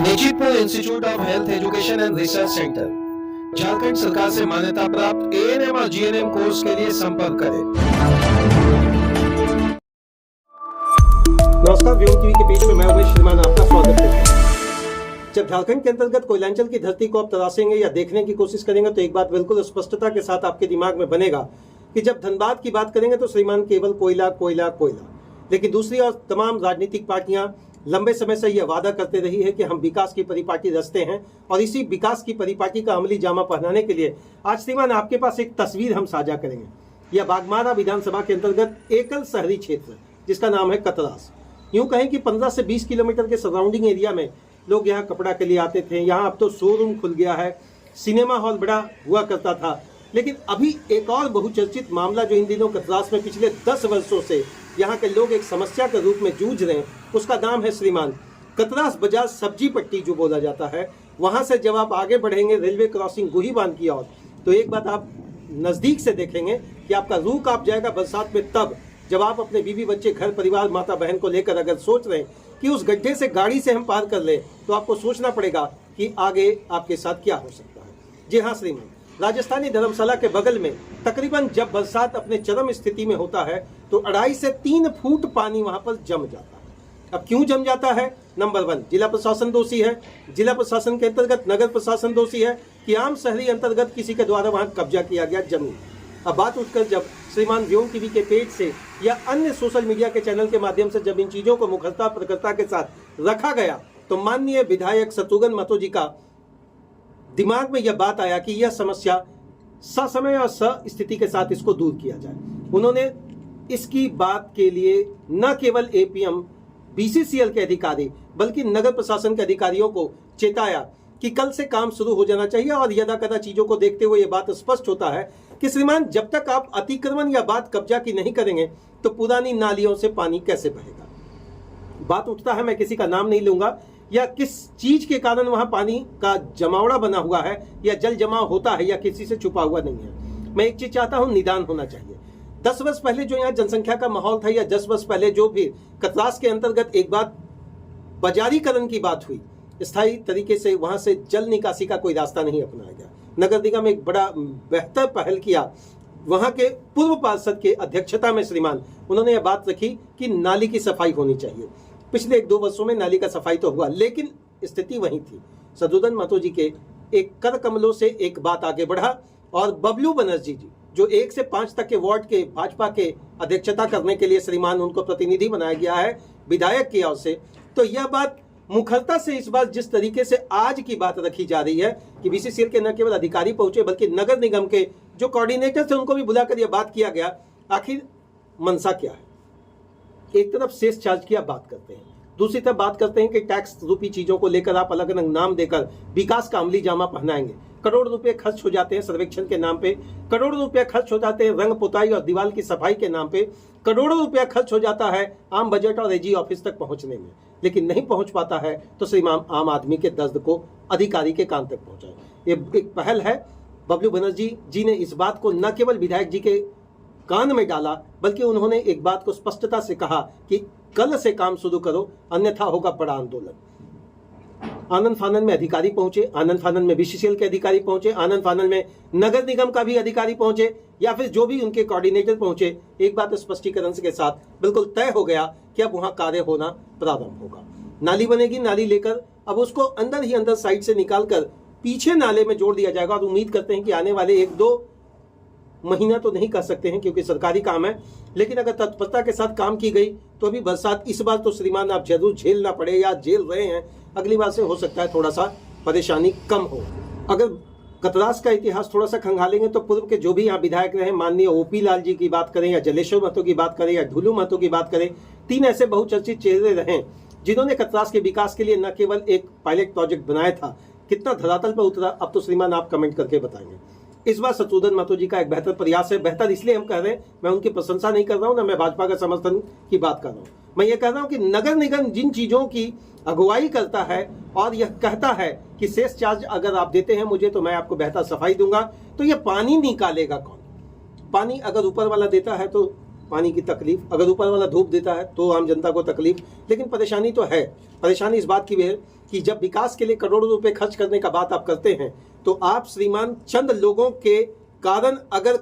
निजीपुर institute of health education and research centre, Jharkhand सरकार से मान्यता प्राप्त एएनएम और जीएनएम कोर्स के लिए संपर्क करें। नमस्कार, व्योम टीवी के पेज में मैं उमेश श्रीमान आपका स्वागत करता हूं। जब झारखंड के अंतर्गत कोयलांचल की धरती को आप तरासेंगे या देखने की कोशिश करेंगे तो एक बात बिल्कुल स्पष्टता के साथ आपके दिमाग में बनेगा कि जब धनबाद की बात करेंगे तो श्रीमान केवल कोयला कोयला कोयला। लेकिन दूसरी ओर तमाम राजनीतिक पार्टियां लंबे समय से यह वादा करते रही है कि हम विकास की परिपाटी रचते हैं और इसी विकास की परिपाटी का अमली जामा पहनाने के लिए आज श्रीमान आपके पास एक तस्वीर हम साझा करेंगे। यह बागमारा विधानसभा के अंतर्गत एकल शहरी क्षेत्र जिसका नाम है कतरास। यूं कहें कि 15 से 20 किलोमीटर के सराउंडिंग एरिया में लोग यहाँ कपड़ा के लिए आते थे। यहाँ अब तो शोरूम खुल गया है, सिनेमा हॉल बड़ा हुआ करता था। लेकिन अभी एक और बहुचर्चित मामला जो इन दिनों कतरास में पिछले 10 वर्षों से यहाँ के लोग एक समस्या के रूप में जूझ रहे हैं, उसका नाम है श्रीमान कतरास बाजार सब्जी पट्टी जो बोला जाता है। वहाँ से जब आप आगे बढ़ेंगे रेलवे क्रॉसिंग गुहीबांध की ओर तो एक बात आप नज़दीक से देखेंगे कि आपका रूह कांप जाएगा बरसात में, तब जब आप अपने बीवी बच्चे घर परिवार माता बहन को लेकर अगर सोच रहे हैं कि उस गड्ढे से गाड़ी से हम पार कर लें तो आपको सोचना पड़ेगा कि आगे आपके साथ क्या हो सकता है। जी हाँ श्रीमान, राजस्थानी धर्मशाला के बगल में तकरीबन जब बरसात अपने चरम स्थिति में होता है तो 2.5 से 3 फुट पानी वहां पर जम जाता है। अब क्यों जम जाता है? नंबर 1, जिला प्रशासन दोषी है। जिला प्रशासन के अंतर्गत नगर प्रशासन दोषी है कि आम शहरी अंतर्गत किसी के द्वारा वहां कब्जा किया गया जमीन। अब बात उठकर जब श्रीमान व्योम टीवी के पेज से या अन्य सोशल मीडिया के चैनल के माध्यम से जब इन चीजों को मुखरता प्रखरता के साथ रखा गया तो माननीय विधायक शत्रुघ्न महतो जी का दिमाग में यह बात आया कि यह समस्या ससमय और स्थिति के साथ इसको दूर किया जाए। उन्होंने इसकी बात के लिए न केवल एपीएम बीसीसीएल के अधिकारी बल्कि नगर प्रशासन के अधिकारियों को चेताया कि कल से काम शुरू हो जाना चाहिए। और यदा कदा चीजों को देखते हुए यह बात स्पष्ट होता है कि श्रीमान जब तक आप अतिक्रमण या बात कब्जा की नहीं करेंगे तो पुरानी नालियों से पानी कैसे बहेगा। बात उठता है, मैं किसी का नाम नहीं लूंगा या किस चीज के कारण वहां पानी का जमावड़ा बना हुआ है या जल जमाव होता है या किसी से छुपा हुआ नहीं है। मैं एक चीज चाहता हूं, निदान होना चाहिए। 10 वर्ष पहले जो यहाँ जनसंख्या का माहौल था या 10 वर्ष पहले जो भी कतरास के अंतर्गत एक बात बाजारीकरण की बात हुई, स्थायी तरीके से वहां से जल निकासी का कोई रास्ता नहीं अपनाया गया। नगर निगम एक बड़ा बेहतर पहल किया। वहां के पूर्व पार्षद के अध्यक्षता में श्रीमान उन्होंने यह बात रखी कि नाली की सफाई होनी चाहिए। पिछले 1-2 वर्षों में नाली का सफाई तो हुआ लेकिन स्थिति वही थी। शत्रुघ्न महतो जी के एक कर कमलों से एक बात आगे बढ़ा और बबलू बनर्जी जी जो 1 से 5 तक के वार्ड के भाजपा के अध्यक्षता करने के लिए श्रीमान उनको प्रतिनिधि बनाया गया है विधायक की ओर से। तो यह बात मुखरता से इस बार जिस तरीके से आज की बात रखी जा रही है कि बीसीसीएल के न केवल अधिकारी पहुंचे बल्कि नगर निगम के जो कोऑर्डिनेटर थे उनको भी बुलाकर यह बात किया गया। आखिर मनसा क्या है? एक तरफ सेस चार्ज की आप बात करते हैं, दूसरी तरफ बात करते हैं कि टैक्स रूपी चीजों को लेकर आप अलग अलग नाम देकर विकास का अमली जामा पहनाएंगे। करोड़ रुपए खर्च हो जाते हैं सर्वेक्षण के नाम पे, करोड़ों रुपया खर्च हो जाते हैं रंग पुताई और दीवार की सफाई के नाम पे, करोड़ों रुपया खर्च हो जाता है आम बजट और एजी ऑफिस तक पहुंचने में। लेकिन नहीं पहुंच पाता है तो श्रीमान आम आदमी के दर्द को अधिकारी के कान तक पहुंचाए। ये एक पहल है। बबलू बनर्जी जी ने इस बात को न केवल विधायक जी के कान में डाला बल्कि उन्होंने एक बात को स्पष्टता से कहा कि कल से काम शुरू करो अन्यथा होगा बड़ा आंदोलन। आनंद फानन में अधिकारी पहुंचे, आनंद फानन में बीसीसीएल के अधिकारी पहुंचे, आनंद फानन में नगर निगम का भी अधिकारी पहुंचे या फिर जो भी उनके कोऑर्डिनेटर पहुंचे। एक बात स्पष्टीकरण के साथ बिल्कुल तय हो गया कि अब वहां कार्य होना प्रारंभ होगा। नाली बनेगी, नाली लेकर अब उसको अंदर ही अंदर साइड से निकालकर पीछे नाले में जोड़ दिया जाएगा। और उम्मीद करते हैं कि आने वाले 1-2 महीना तो नहीं कर सकते हैं क्योंकि सरकारी काम है, लेकिन अगर तत्परता के साथ काम की गई तो अभी बरसात इस बार तो श्रीमान आप जरूर झेलना पड़े या झेल रहे हैं, अगली बार से हो सकता है थोड़ा सा परेशानी कम हो। अगर कतरास का इतिहास थोड़ा सा खंगालेंगे तो पूर्व के जो भी यहाँ विधायक रहे, माननीय ओपी लाल जी की बात करें या जलेश्वर महतो की बात करें या ढुलू महतो की बात करें, 3 ऐसे बहुचर्चित चेहरे रहे जिन्होंने कतरास के विकास के लिए न केवल एक पायलट प्रोजेक्ट बनाया था, कितना धरातल पर उतरा अब तो श्रीमान आप कमेंट करके बताएंगे। इस बार शत्रुघ्न महतो जी का एक बेहतर प्रयास है। बेहतर इसलिए हम कह रहे हैं, मैं उनकी प्रशंसा नहीं कर रहा हूं, ना मैं भाजपा का समर्थन की बात कर रहा हूं। मैं ये कह रहा हूं कि नगर निगम जिन चीजों की अगुवाई करता है और यह कहता है कि सेस चार्ज अगर आप देते हैं मुझे तो मैं आपको बेहतर सफाई दूंगा, तो ये पानी निकालेगा कौन? पानी अगर ऊपर वाला देता है तो पानी की तकलीफ, अगर ऊपर वाला धूप देता है तो आम जनता को तकलीफ। लेकिन परेशानी तो है। परेशानी इस बात की भी है कि जब विकास के लिए करोड़ों रुपए खर्च करने का बात आप करते हैं तो आप श्रीमान चंद लोगों के कारण अगर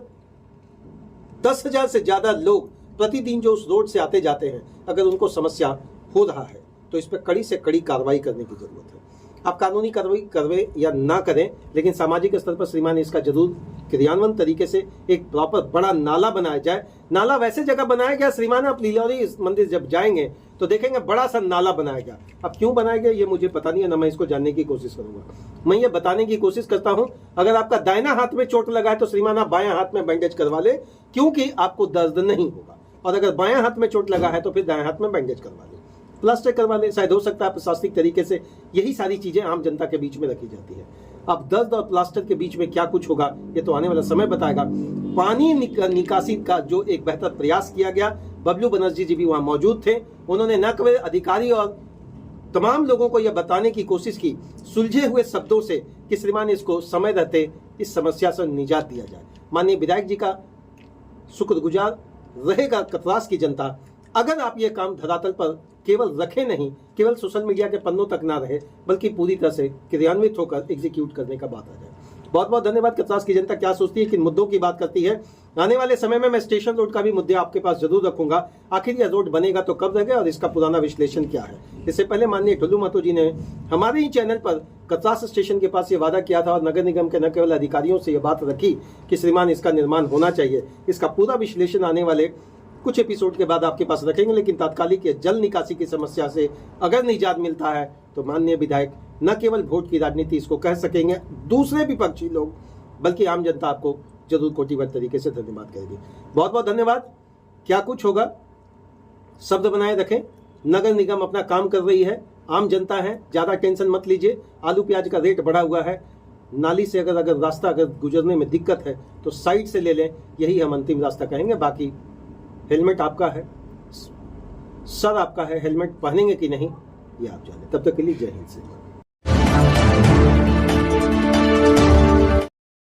10,000 से ज्यादा लोग प्रतिदिन जो उस रोड से आते जाते हैं अगर उनको समस्या हो रहा है तो इस पर कड़ी से कड़ी कार्रवाई करने की जरूरत है। आप कानूनी कार्रवाई करें या ना करें, लेकिन सामाजिक स्तर पर श्रीमान इसका जरूर क्रियान्वयन तरीके से एक प्रॉपर बड़ा नाला बनाया जाए। नाला वैसे जगह बनाया गया श्रीमान, आप लीलौरी मंदिर जब जाएंगे तो देखेंगे बड़ा सा नाला बनाया गया। अब क्यों बनाया गया ये मुझे पता नहीं है, ना मैं इसको जानने की कोशिश करूंगा। मैं ये बताने की कोशिश करता हूं, अगर आपका दाहिना हाथ में चोट लगा है तो श्रीमान आप बायां हाथ में बैंडेज करवा ले, क्योंकि आपको दर्द नहीं होगा। और अगर बायां हाथ में चोट लगा है तो फिर दाएं हाथ में बैंडेज करवा ले, प्लास्टर करवा ले, शायद हो सकता है प्रशासनिक तरीके से। यही सारी चीजें आम जनता के बीच में रखी जाती है। अब दर्द और प्लास्टर के बीच में क्या कुछ होगा ये तो आने वाला समय बताएगा। पानी निकासी का जो एक बेहतर प्रयास किया गया, बबलू बनर्जी जी भी वहां मौजूद थे। उन्होंने न केवल अधिकारी और तमाम लोगों को यह बताने की कोशिश की सुलझे हुए शब्दों से कि श्रीमान इसको समय रहते इस समस्या से निजात दिया जाए। माननीय विधायक जी का शुक्रगुजार रहेगा कतरास की जनता अगर आप ये काम धरातल पर केवल रखे नहीं, केवल सोशल मीडिया के पन्नों तक ना रहे, बल्कि पूरी तरह से क्रियान्वित होकर एग्जीक्यूट करने का बात आ जाए। बहुत बहुत धन्यवाद। कतरास की जनता क्या सोचती है, किन मुद्दों की बात करती है। आने वाले समय में मैं स्टेशन रोड का भी मुद्दा आपके पास जरूर रखूंगा। आखिर यह रोड बनेगा तो कब रहेगा और इसका पुराना विश्लेषण क्या है। इससे पहले माननीय टुल्लू महतो जी ने हमारे ही चैनल पर कतरास स्टेशन के पास ये वादा किया था और नगर निगम के न केवल अधिकारियों से यह बात रखी कि श्रीमान इसका निर्माण होना चाहिए। इसका पूरा विश्लेषण आने वाले कुछ एपिसोड के बाद आपके पास रखेंगे। लेकिन तात्कालिक जल निकासी की समस्या से अगर निजात मिलता है तो माननीय विधायक न केवल वोट की राजनीति इसको कह सकेंगे दूसरे विपक्षी लोग, बल्कि आम जनता आपको जरूर कोटिबद्ध तरीके से धन्यवाद करेगी। बहुत बहुत धन्यवाद। क्या कुछ होगा शब्द बनाए रखें। नगर निगम अपना काम कर रही है, आम जनता है, ज्यादा टेंशन मत लीजिए। आलू प्याज का रेट बढ़ा हुआ है, नाली से अगर रास्ता अगर गुजरने में दिक्कत है तो साइड से ले लें, यही हम अंतिम रास्ता कहेंगे। बाकी हेलमेट आपका है, सर आपका है, हेलमेट पहनेंगे कि नहीं ये आप जाने। तब तक के लिए जय हिंद से।